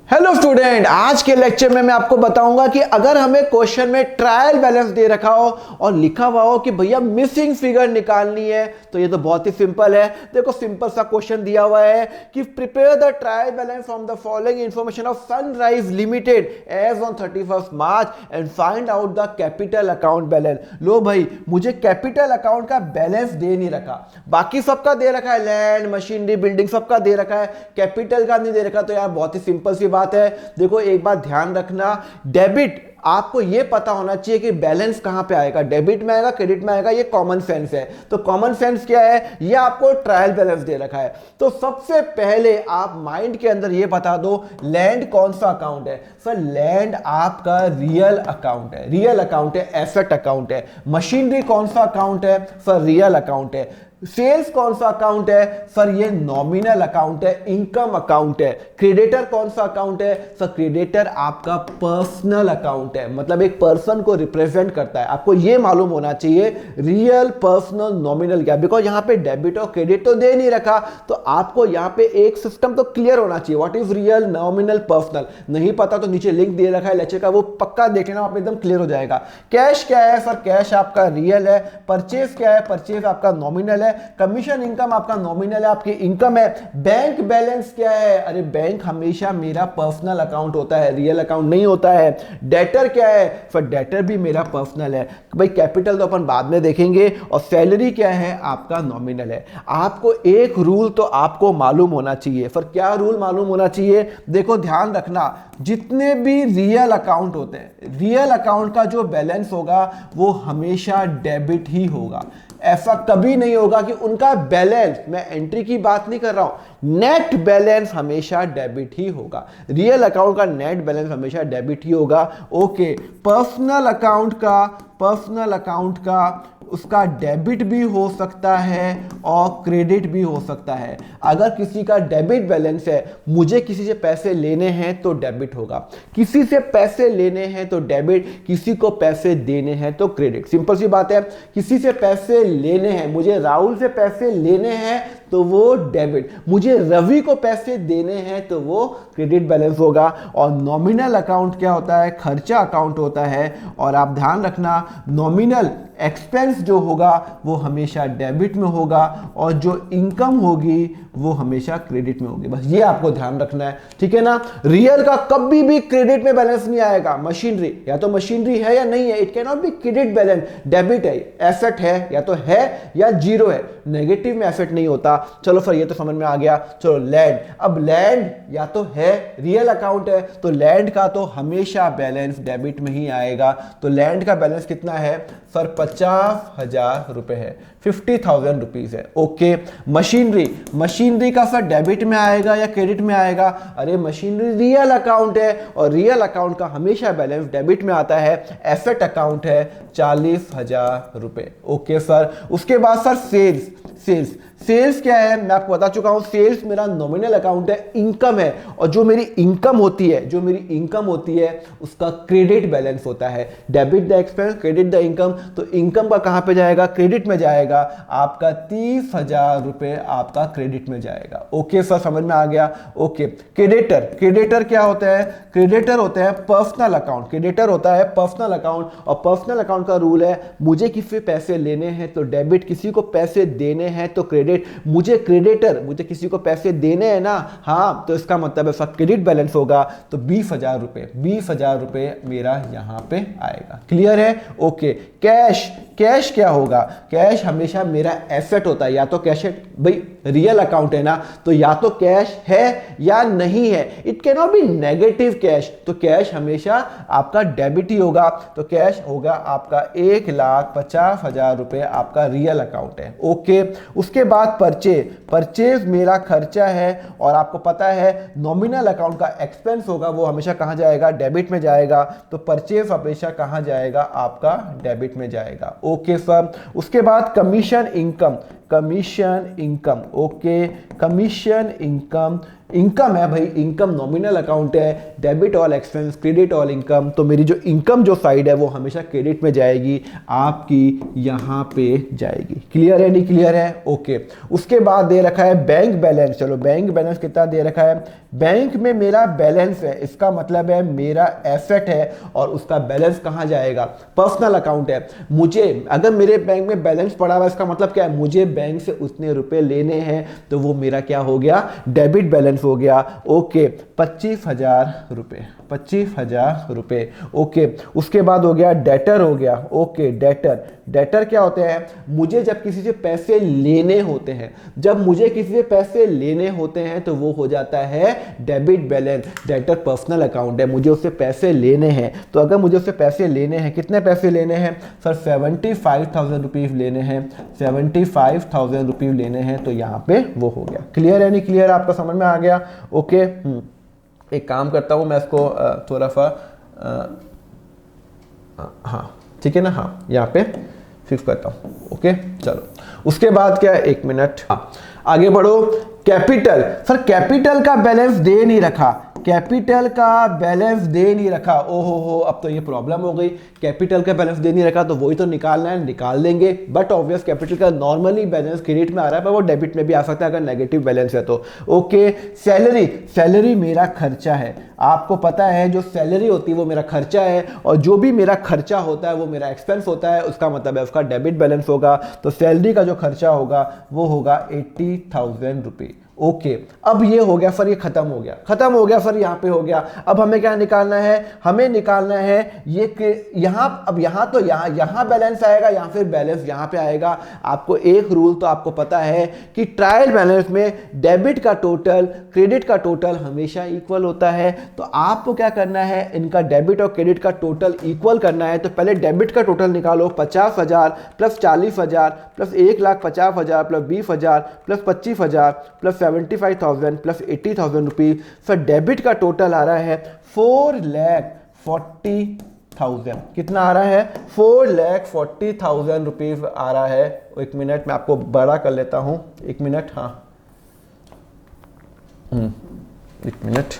Hello student, आज के lecture में मैं आपको बताऊंगा कि अगर हमें क्वेश्चन में ट्रायल बैलेंस दे रखा हो और लिखा हुआ हो कि भैया मिसिंग फिगर निकालनी है, तो ये तो बहुत ही सिंपल है। देखो, सिंपल सा क्वेश्चन दिया हुआ है कि prepare the trial balance from the following information of Sunrise Limited as on 31 March and find out the capital account balance. लो भाई, मुझे कैपिटल अकाउंट का बैलेंस दे नहीं रखा, बाकी सबका दे रखा है, लैंड मशीनरी बिल्डिंग सबका दे रखा है, कैपिटल का नहीं दे रखा। तो यार बहुत ही सिंपल सी बात है। देखो, एक बात ध्यान रखना, डेबिट आपको यह पता होना चाहिए कि बैलेंस कहां पे आएगा, डेबिट में आएगा क्रेडिट में आएगा, ये कॉमन सेंस है। तो कॉमन सेंस क्या है, ये आपको ट्रायल बैलेंस दे रखा है। तो सबसे पहले आप माइंड के अंदर ये बता दो, लैंड कौन सा अकाउंट है। सर, लैंड आपका रियल अकाउंट है, रियल अकाउंट है, एसेट अकाउंट है। मशीनरी कौन सा अकाउंट है? सर, रियल अकाउंट है। सेल्स कौन सा अकाउंट है? सर, ये नॉमिनल अकाउंट है, इनकम अकाउंट है। क्रेडिटर कौन सा अकाउंट है? सर, क्रेडिटर आपका पर्सनल अकाउंट है, मतलब एक पर्सन को रिप्रेजेंट करता है। आपको ये मालूम होना चाहिए रियल, पर्सनल, नॉमिनल क्या, बिकॉज यहां पे डेबिट और क्रेडिट तो दे नहीं रखा, तो आपको यहां पे एक सिस्टम तो क्लियर होना चाहिए, what is real, nominal, personal. नहीं पता तो नीचे लिंक दे रखा है लेक्चर का, वो पक्का देख लेना, आप एकदम क्लियर हो जाएगा। कैश क्या है? सर, कैश आपका रियल है। परचेज क्या है? परचेज आपका नॉमिनल है। कमीशन इनकम आपका नॉमिनल है, आपकी इनकम है। बैंक बैलेंस क्या है? अरे बैंक हमेशा मेरा पर्सनल अकाउंट होता है, रियल अकाउंट नहीं होता है। डेटर क्या है? फिर डेटर भी मेरा पर्सनल है। भाई कैपिटल तो अपन बाद में देखेंगे। और सैलरी क्या है? आपका नॉमिनल है। आपको एक रूल तो आपको मालूम होना चाहिए। फिर क्या रूल मालूम होना चाहिए? देखो, ध्यान रखना, जितने भी रियल अकाउंट होते हैं, रियल अकाउंट का जो बैलेंस होगा वो हमेशा डेबिट ही होगा। ऐसा कभी नहीं होगा कि उनका बैलेंस, मैं एंट्री की बात नहीं कर रहा हूं, नेट बैलेंस हमेशा डेबिट ही होगा। रियल अकाउंट का नेट बैलेंस हमेशा डेबिट ही होगा। ओके, पर्सनल अकाउंट का उसका डेबिट भी हो सकता है और क्रेडिट भी हो सकता है। अगर किसी का डेबिट बैलेंस है, मुझे किसी से पैसे लेने हैं तो डेबिट होगा, किसी से पैसे लेने हैं तो डेबिट, किसी को पैसे देने हैं तो क्रेडिट। सिंपल सी बात है, किसी से पैसे लेने हैं, मुझे राहुल से पैसे लेने हैं तो वो डेबिट, मुझे रवि को पैसे देने हैं तो वो क्रेडिट बैलेंस होगा। और नॉमिनल अकाउंट क्या होता है? खर्चा अकाउंट होता है। और आप ध्यान रखना, नॉमिनल एक्सपेंस जो होगा वो हमेशा डेबिट में होगा और जो इनकम होगी वो हमेशा क्रेडिट में होगी। बस ये आपको ध्यान रखना है, ठीक है ना। रियल का कभी भी क्रेडिट में बैलेंस नहीं आएगा। मशीनरी या तो मशीनरी है या नहीं है, it can not be credit balance. Debit है, एसेट है, या तो है या जीरो है, नेगेटिव में एसेट नहीं होता। चलो फिर ये तो समझ में आ गया। चलो लैंड, अब लैंड या तो है, रियल अकाउंट है, तो लैंड का तो हमेशा बैलेंस डेबिट में ही आएगा। तो लैंड का बैलेंस कितना है? सर, 50,000 रुपए है, 50,000 रुपीज है। ओके, मशीनरी का सर डेबिट में आएगा या क्रेडिट में आएगा? अरे मशीनरी रियल अकाउंट है और रियल अकाउंट का हमेशा बैलेंस डेबिट में आता है। एसेट अकाउंट है 40,000 रुपए। ओके सर, उसके बाद सर सेल्स क्या है? मैं आपको बता चुका हूं, सेल्स मेरा नॉमिनल अकाउंट है, इनकम है। और जो मेरी इनकम होती है उसका क्रेडिट बैलेंस होता है। Debit the expense, credit the income. तो इनकम का कहां पे जाएगा? क्रेडिट में जाएगा। आपका 30,000 रुपए आपका क्रेडिट में जाएगा। ओके सर, समझ में आ गया। ओके, क्रेडिटर क्या होता है? क्रेडिटर होता है पर्सनल अकाउंट। क्रेडिटर होता है पर्सनल अकाउंट, और पर्सनल अकाउंट का रूल है, मुझे किसी से पैसे लेने हैं तो डेबिट, किसी को पैसे देने हैं तो क्रेडिट। मुझे किसी को पैसे देने हैं ना, हाँ, तो इसका मतलब है क्रेडिट बैलेंस होगा। तो 20,000 रुपए मेरा यहां पे आएगा। क्लियर है? ओके, कैश क्या होगा? कैश हमेशा मेरा एसेट होता है, या तो कैश है, भाई रियल अकाउंट है ना, तो या तो कैश है या नहीं है। It can not be negative cash, तो कैश हमेशा आपका डेबिट ही होगा। तो कैश होगा आपका 1,50,000 रुपए, आपका रियल अकाउंट है। ओके, उसके बाद परचेज मेरा खर्चा है, और आपको पता है नॉमिनल अकाउंट का एक्सपेंस होगा, वो हमेशा कहां जाएगा? डेबिट में जाएगा। तो परचेज हमेशा कहां जाएगा? आपका डेबिट में जाएगा। ओके सर, उसके बाद commission income. Okay, commission income income है भाई, इनकम नॉमिनल अकाउंट है, debit all expense, credit all income, तो मेरी जो इनकम जो साइड है वो हमेशा क्रेडिट में जाएगी, आपकी यहाँ पे जाएगी। क्लियर है नहीं क्लियर है? ओके। उसके बाद दे रखा है बैंक बैलेंस। चलो बैंक बैलेंस कितना दे रखा है? बैंक में मेरा बैलेंस है, इसका मतलब है मेरा एसेट है और उसका बैलेंस कहाँ जाएगा? पर्सनल अकाउंट है। मुझे अगर मेरे बैंक में बैलेंस पड़ा हुआ, इसका मतलब क्या है? मुझे बैंक से उतने रुपए लेने हैं, तो वो मेरा क्या हो गया? डेबिट बैलेंस हो गया। ओके, 25,000 रुपए, 25,000 रुपए। ओके, उसके बाद हो गया डेटर हो गया। ओके, डेटर, डेटर क्या होते हैं? मुझे जब किसी से पैसे लेने होते हैं, जब मुझे किसी से पैसे लेने होते हैं तो वो हो जाता है debit balance. Debtor personal account है, मुझे उससे पैसे लेने हैं, तो अगर मुझे उससे पैसे लेने हैं, कितने पैसे लेने हैं सर? 75,000 रुपीज लेने हैं, 75,000 रुपीज लेने हैं, तो यहाँ पे वो हो गया। क्लियर है नहीं क्लियर? आपका समझ में आ गया? ओके। एक काम करता हूँ मैं इसको थोड़ा सा हाँ ठीक है ना, हाँ यहाँ पे फिक्स करता हूँ। ओके चलो, उसके बाद क्या है? 1 मिनट, हाँ आगे बढ़ो। कैपिटल, सर कैपिटल का बैलेंस दे नहीं रखा, कैपिटल का बैलेंस दे नहीं रखा। ओहो हो, अब तो ये प्रॉब्लम हो गई। कैपिटल का बैलेंस दे नहीं रखा तो वही तो निकालना है, निकाल देंगे। बट ऑब्वियस कैपिटल का नॉर्मली बैलेंस क्रेडिट में आ रहा है, पर वो डेबिट में भी आ सकता है अगर नेगेटिव बैलेंस है तो। ओके, सैलरी, सैलरी मेरा खर्चा है। आपको पता है जो सैलरी होती है वो मेरा खर्चा है, और जो भी मेरा खर्चा होता है वो मेरा एक्सपेंस होता है, उसका मतलब है उसका डेबिट बैलेंस होगा। तो सैलरी का जो खर्चा होगा वो होगा 80,000 रुपये। ओके, अब ये हो गया सर, ये खत्म हो गया, खत्म हो गया सर, यहाँ पे हो गया। अब हमें क्या निकालना है? हमें निकालना है ये यहाँ, अब यहाँ तो यहाँ बैलेंस आएगा, या फिर बैलेंस यहाँ पे आएगा। आपको एक रूल तो आपको पता है कि ट्रायल बैलेंस में डेबिट का टोटल क्रेडिट का टोटल हमेशा इक्वल होता है। तो आपको क्या करना है? इनका डेबिट और क्रेडिट का टोटल इक्वल करना है। तो पहले डेबिट का टोटल निकालो, 50,000 plus 40,000 plus 1,50,000 plus 20,000 plus 25,000 plus 75,000 plus 80,000 rupees. Sir debit का टोटल आ रहा है 4,40,000। कितना आ रहा है? 4,40,000 रुपीज आ रहा है। एक मिनट मैं आपको बड़ा कर लेता हूं, 1 मिनट, हाँ 1 मिनट,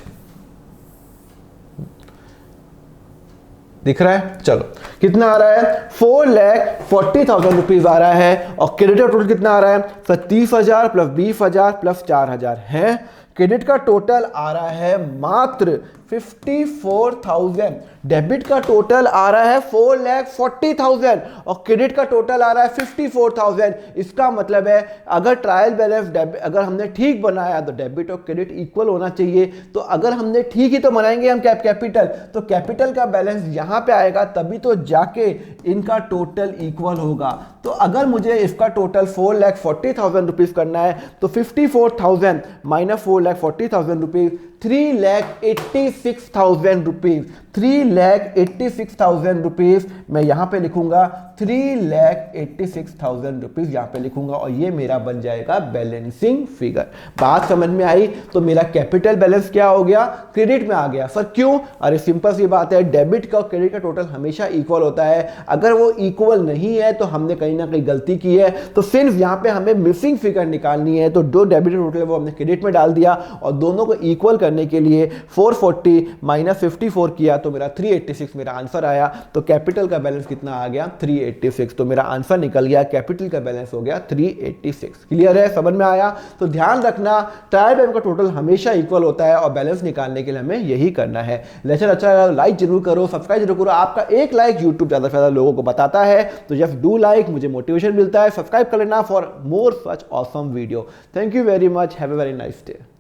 दिख रहा है? चलो, कितना आ रहा है? 4,40,000 रुपीज आ रहा है। और क्रेडिट टोटल कितना आ रहा है? 30,000 प्लस 20,000 प्लस 4,000 है। क्रेडिट का टोटल आ रहा है मात्र 54,000। डेबिट का टोटल आ रहा है 4,40,000 और क्रेडिट का टोटल आ रहा है 54,000। इसका मतलब है अगर ट्रायल बैलेंस अगर हमने ठीक बनाया तो डेबिट और क्रेडिट इक्वल होना चाहिए। तो अगर हमने ठीक ही तो बनाएंगे हम कैपिटल, तो कैपिटल का बैलेंस यहां पे आएगा, तभी तो जाके इनका टोटल इक्वल होगा। तो अगर मुझे इसका टोटल 4,40,000 रुपीज करना है तो 54,000 माइनस 4,40,000 रुपीज 3,86,000 रुपीज, 3,86,000 रुपीज मैं यहां पे लिखूंगा, 3,86,000 रुपीज यहां पे लिखूंगा, और ये मेरा बन जाएगा बैलेंसिंग फिगर। बात समझ में आई? तो मेरा कैपिटल बैलेंस क्या हो गया? क्रेडिट में आ गया। सर क्यों? अरे सिंपल सी बात है, डेबिट का और क्रेडिट का टोटल हमेशा इक्वल होता है। अगर वो इक्वल नहीं है तो हमने कहीं ना कहीं गलती की है। तो सिर्फ यहां पे हमें मिसिंग फिगर निकालनी है, तो जो डेबिट टोटल है वो हमने क्रेडिट में डाल दिया, और दोनों को इक्वल करने के लिए 440 माइनस 54 किया तो मेरा 386 मेरा आंसर आया। तो कैपिटल का बैलेंस कितना आ गया? 386। तो मेरा आंसर निकल गया, कैपिटल का बैलेंस हो गया 386। क्लियर है? समझ में आया? तो ध्यान रखना, ट्रायल बैलेंस का टोटल हमेशा इक्वल होता है और बैलेंस निकालने के लिए हमें यही करना है। लेक्चर अच्छा लगा लाइक जरूर करो, सब्सक्राइब जरूर करो। आपका एक लाइक यूट्यूब ज्यादा से ज्यादा लोगों को बताता है, तो जस्ट डू लाइक, मुझे मोटिवेशन मिलता है। सब्सक्राइब कर लेना for more such awesome video. Thank you very much, have a very nice day.